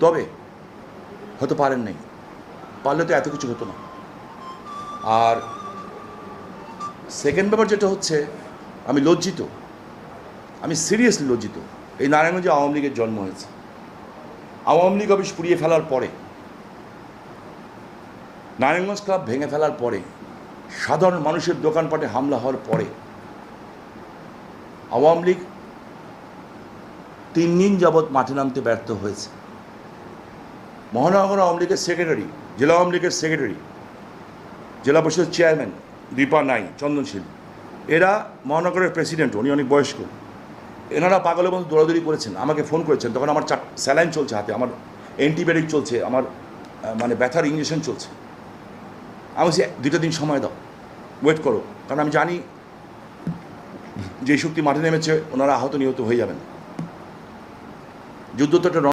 তবে হয়তো পারেন নাই, পারলে তো এত কিছু হতো না। আর সেকেন্ড ব্যাপার যেটা হচ্ছে, আমি লজ্জিত, আমি সিরিয়াসলি লজ্জিত। এই নারায়ণগঞ্জে আওয়ামী লীগের জন্ম হয়েছে। আওয়ামী লীগ অফিস পুড়িয়ে ফেলার পরে, নারায়ণগঞ্জ ক্লাব ভেঙে ফেলার পরে, সাধারণ মানুষের দোকানপাটে হামলা হওয়ার পরে আওয়ামী লীগ 3 দিন যাবৎ মাঠে নামতে ব্যর্থ হয়েছে। মহানগর আওয়ামী লীগের সেক্রেটারি, জেলা আওয়ামী লীগের সেক্রেটারি, জেলা পরিষদের চেয়ারম্যান দীপা নাই, চন্দনশীল, এরা মহানগরের প্রেসিডেন্ট, উনি অনেক বয়স্ক, এনারা পাগলের মতো দৌড়াদৌড়ি করেছেন, আমাকে ফোন করেছেন। তখন আমার স্যালাইন চলছে হাতে, আমার অ্যান্টিবায়োটিক চলছে, আমার মানে ব্যথার ইঞ্জেকশন চলছে। আমি বলছি 2টা দিন সময় দাও, ওয়েট করো, কারণ আমি জানি যে শক্তি মাঠে নেমেছে ওনারা আহত নিহত হয়ে যাবেন। যুদ্ধ তো একটা